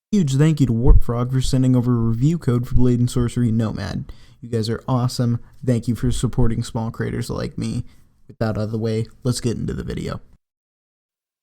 Huge thank you to Warpfrog for sending over a review code for Blade and Sorcery Nomad. You guys are awesome. Thank you for supporting small creators like me. With that out of the way, let's get into the video.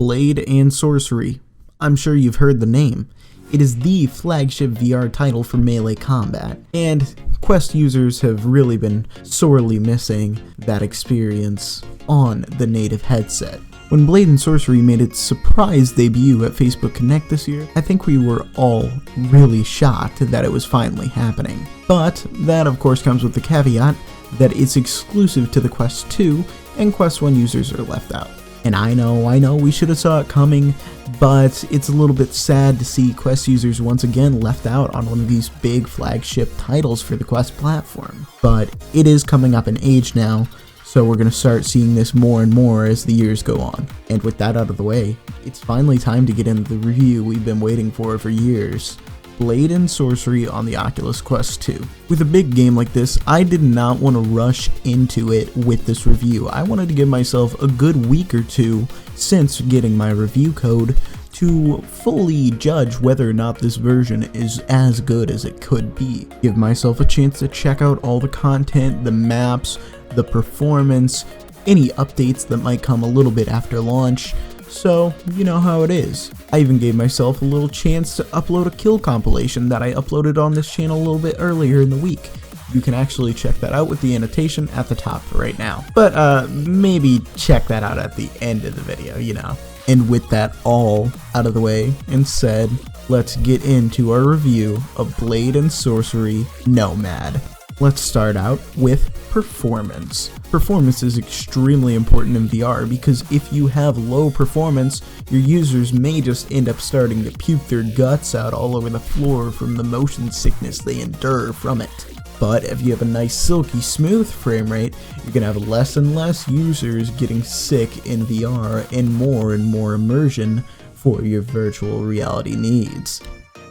Blade and Sorcery. I'm sure you've heard the name. It is the flagship VR title for melee combat, and Quest users have really been sorely missing that experience on the native headset. When Blade and Sorcery made its surprise debut at Facebook Connect this year, I think we were all really shocked that it was finally happening. But that of course comes with the caveat that it's exclusive to the Quest 2 and Quest 1 users are left out. And I know, we should have saw it coming, but it's a little bit sad to see Quest users once again left out on one of these big flagship titles for the Quest platform. But it is coming up in age now, so we're going to start seeing this more and more as the years go on. And with that out of the way, it's finally time to get into the review we've been waiting for years. Blade and Sorcery on the Oculus Quest 2. With a big game like this, I did not want to rush into it with this review. I wanted to give myself a good week or two since getting my review code to fully judge whether or not this version is as good as it could be. Give myself a chance to check out all the content, the maps, the performance, any updates that might come a little bit after launch. So, you know how it is. I even gave myself a little chance to upload a kill compilation that I uploaded on this channel a little bit earlier in the week. You can actually check that out with the annotation at the top right now. But maybe check that out at the end of the video, you know. And with that all out of the way and said, let's get into our review of Blade and Sorcery Nomad. Let's start out with performance. Performance is extremely important in VR because if you have low performance, your users may just end up starting to puke their guts out all over the floor from the motion sickness they endure from it. But if you have a nice silky smooth frame rate, you're going to have less and less users getting sick in VR and more immersion for your virtual reality needs.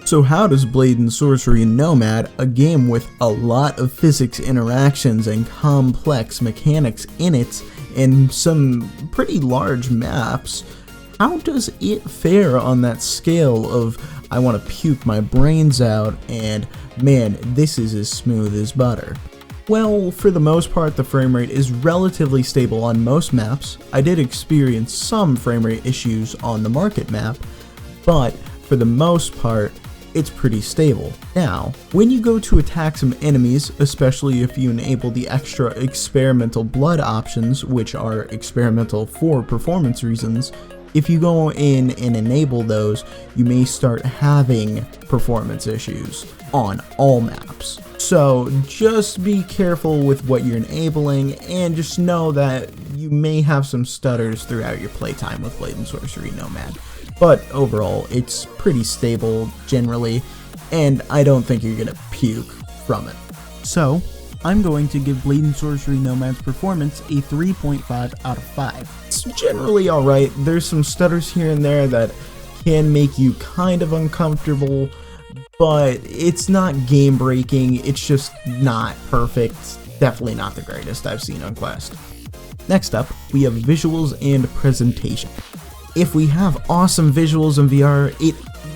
So how does Blade and Sorcery Nomad, a game with a lot of physics interactions and complex mechanics in it, and some pretty large maps, how does it fare on that scale of I want to puke my brains out and man, this is as smooth as butter? Well, for the most part, the frame rate is relatively stable on most maps. I did experience some frame rate issues on the market map, but for the most part, it's pretty stable. Now, when you go to attack some enemies, especially if you enable the extra experimental blood options, which are experimental for performance reasons, if you go in and enable those, you may start having performance issues on all maps. So just be careful with what you're enabling and just know that you may have some stutters throughout your playtime with Blade and Sorcery Nomad. But overall, it's pretty stable generally, and I don't think you're gonna puke from it. So, I'm going to give Blade and Sorcery Nomad's performance a 3.5 out of 5. It's generally alright. There's some stutters here and there that can make you kind of uncomfortable, but it's not game breaking, it's just not perfect. Definitely not the greatest I've seen on Quest. Next up, we have visuals and presentation. If we have awesome visuals in VR, it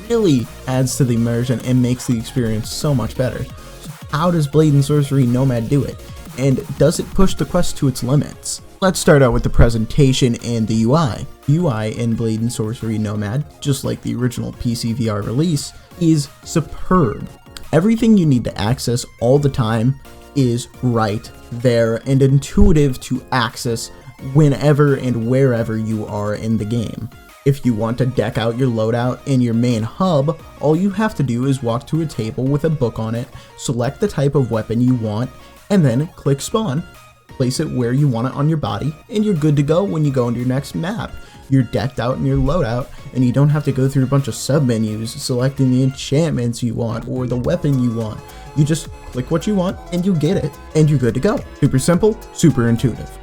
really adds to the immersion and makes the experience so much better. So how does Blade and Sorcery Nomad do it? And does it push the Quest to its limits? Let's start out with the presentation and the UI. UI in Blade and Sorcery Nomad, just like the original PC VR release, is superb. Everything you need to access all the time is right there and intuitive to access whenever and wherever you are in the game. If you want to deck out your loadout in your main hub, all you have to do is walk to a table with a book on it, select the type of weapon you want, and then click spawn. Place it where you want it on your body, and you're good to go when you go into your next map. You're decked out in your loadout, and you don't have to go through a bunch of sub-menus selecting the enchantments you want or the weapon you want. You just click what you want, and you get it, and you're good to go. Super simple, super intuitive.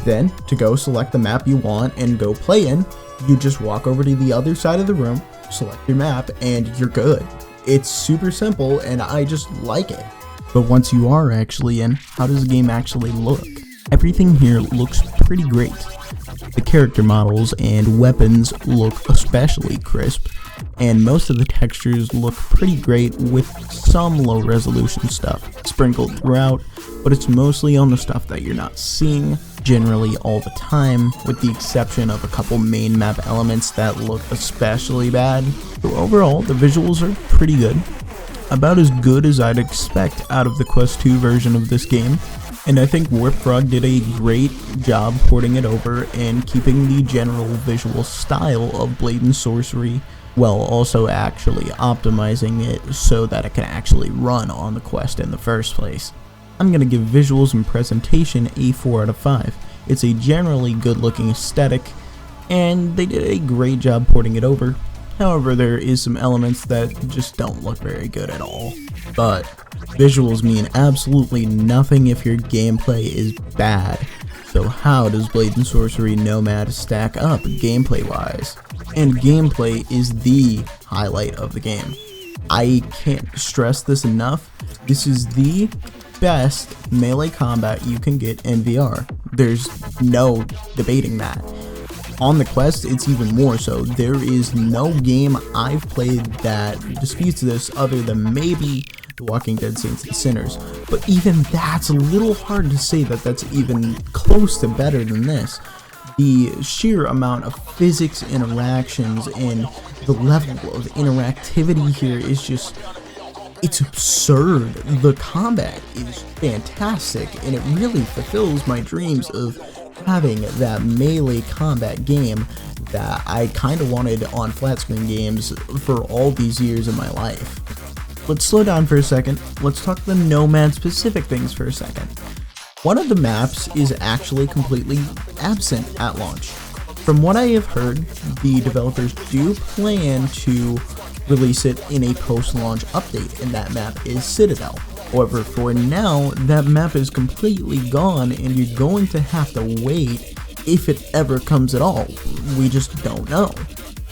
Then, to go select the map you want and go play in, you just walk over to the other side of the room, select your map, and you're good. It's super simple, and I just like it. But once you are actually in, how does the game actually look? Everything here looks pretty great. The character models and weapons look especially crisp. and most of the textures look pretty great with some low resolution stuff sprinkled throughout, but it's mostly on the stuff that you're not seeing generally all the time, with the exception of a couple main map elements that look especially bad. So overall, the visuals are pretty good, about as good as I'd expect out of the Quest 2 version of this game, and I think Warpfrog did a great job porting it over and keeping the general visual style of Blade and Sorcery, while also actually optimizing it so that it can actually run on the Quest in the first place. I'm going to give visuals and presentation a 4 out of 5. It's a generally good looking aesthetic, and they did a great job porting it over. However, there is some elements that just don't look very good at all. But visuals mean absolutely nothing if your gameplay is bad. So how does Blade and Sorcery Nomad stack up gameplay wise? And gameplay is the highlight of the game. I can't stress this enough. This is the best melee combat you can get in VR. There's no debating that. On the Quest, it's even more so. There is no game I've played that disputes this other than maybe The Walking Dead Saints and Sinners. But even that's a little hard to say that that's even close to better than this. The sheer amount of physics interactions and the level of interactivity here is just, it's absurd. The combat is fantastic, and it really fulfills my dreams of having that melee combat game that I kind of wanted on flat screen games for all these years of my life. Let's slow down for a second. Let's talk the Nomad specific things for a second. One of the maps is actually completely absent at launch. From what I have heard, the developers do plan to release it in a post-launch update, and that map is Citadel. However, for now, that map is completely gone, and you're going to have to wait if it ever comes at all. We just don't know.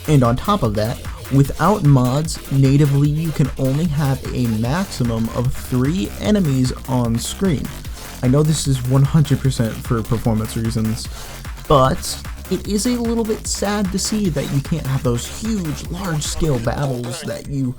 And on top of that, without mods, natively you can only have a maximum of 3 enemies on screen. I know this is 100% for performance reasons, but it is a little bit sad to see that you can't have those huge, large-scale battles that you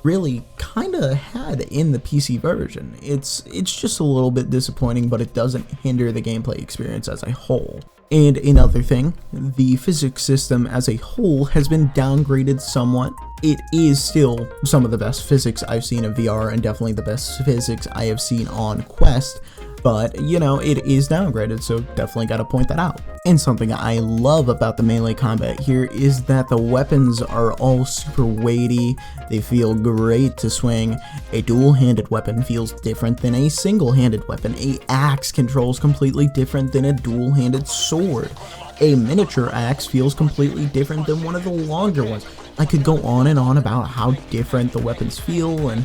really kind of had in the PC version. It's just a little bit disappointing, but it doesn't hinder the gameplay experience as a whole. And another thing, the physics system as a whole has been downgraded somewhat. It is still some of the best physics I've seen in VR, and definitely the best physics I have seen on Quest, but, you know, it is downgraded, so definitely gotta point that out. And something I love about the melee combat here is that the weapons are all super weighty, they feel great to swing. A dual-handed weapon feels different than a single-handed weapon. A axe controls completely different than a dual-handed sword. A miniature axe feels completely different than one of the longer ones. I could go on and on about how different the weapons feel and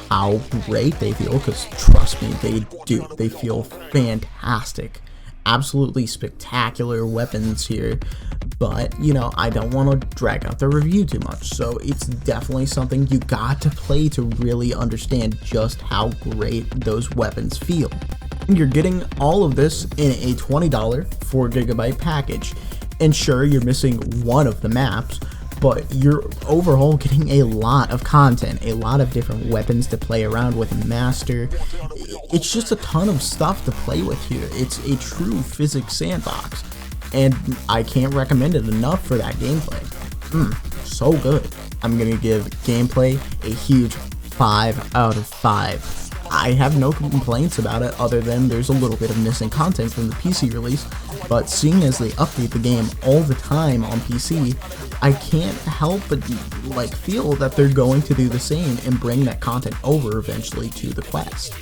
how great they feel, because trust me, they do. They feel fantastic. Absolutely spectacular weapons here, but, you know, I don't want to drag out the review too much, so it's definitely something you got to play to really understand just how great those weapons feel. And you're getting all of this in a $20 4GB package, and sure, you're missing one of the maps, but you're overall getting a lot of content, a lot of different weapons to play around with and master. It's just a ton of stuff to play with here. It's a true physics sandbox, and I can't recommend it enough for that gameplay. So good. I'm gonna give gameplay a huge 5 out of 5. I have no complaints about it other than there's a little bit of missing content from the PC release, but seeing as they update the game all the time on PC, I can't help but feel that they're going to do the same and bring that content over eventually to the Quest.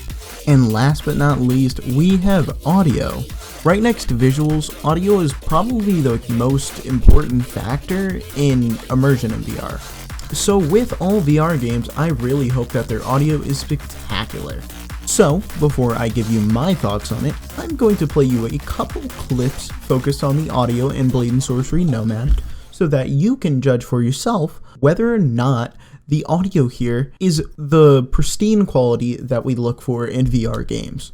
And last but not least, we have audio. Right next to visuals, audio is probably the most important factor in immersion in VR. So with all VR games, I really hope that their audio is spectacular. So, before I give you my thoughts on it, I'm going to play you a couple clips focused on the audio in Blade and Sorcery Nomad, so that you can judge for yourself whether or not the audio here is the pristine quality that we look for in VR games.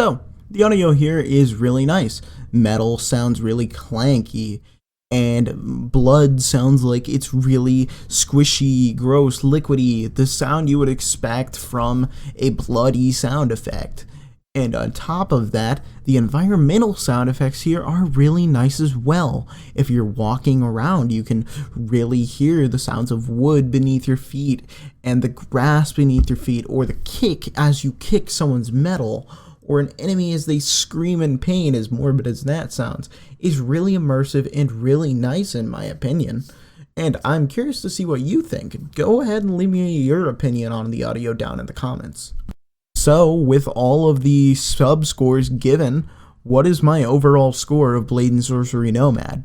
So, the audio here is really nice. Metal sounds really clanky, and blood sounds like it's really squishy, gross, liquidy, the sound you would expect from a bloody sound effect. And on top of that, the environmental sound effects here are really nice as well. If you're walking around, you can really hear the sounds of wood beneath your feet and the grass beneath your feet, or the kick as you kick someone's metal, or an enemy as they scream in pain, as morbid as that sounds, is really immersive and really nice in my opinion. And I'm curious to see what you think. Go ahead and leave me your opinion on the audio down in the comments. So, with all of the sub scores given, what is my overall score of Blade and Sorcery Nomad?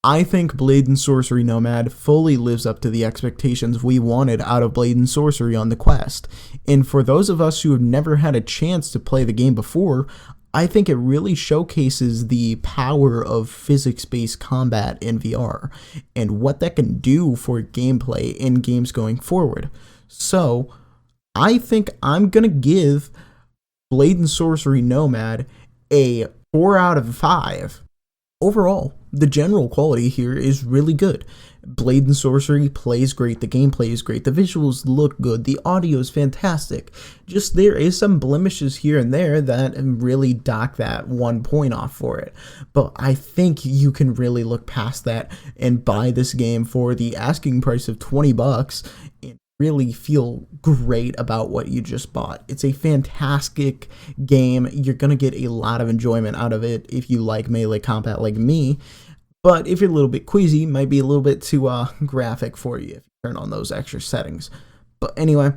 I think Blade and Sorcery Nomad fully lives up to the expectations we wanted out of Blade and Sorcery on the Quest. And for those of us who have never had a chance to play the game before, I think it really showcases the power of physics-based combat in VR and what that can do for gameplay in games going forward. So, I think I'm going to give Blade and Sorcery Nomad a 4 out of 5. Overall, the general quality here is really good. Blade and Sorcery plays great, the gameplay is great, the visuals look good, the audio is fantastic. Just there is some blemishes here and there that really dock that 1 point off for it. But I think you can really look past that and buy this game for the asking price of $20 and really feel great about what you just bought. It's a fantastic game. You're going to get a lot of enjoyment out of it if you like melee combat like me. But if you're a little bit queasy, it might be a little bit too graphic for you if you turn on those extra settings. But anyway,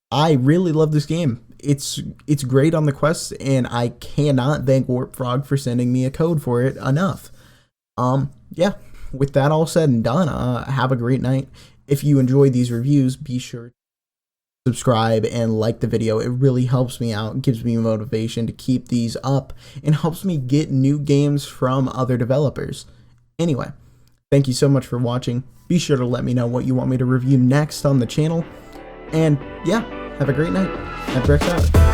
I really love this game. It's great on the Quest, and I cannot thank Warp Frog for sending me a code for it enough. Yeah, with that all said and done, have a great night. If you enjoy these reviews, be sure to subscribe and like the video. It really helps me out, gives me motivation to keep these up, and helps me get new games from other developers. Anyway, thank you so much for watching. Be sure to let me know what you want me to review next on the channel. And yeah, have a great night. MadBrax out.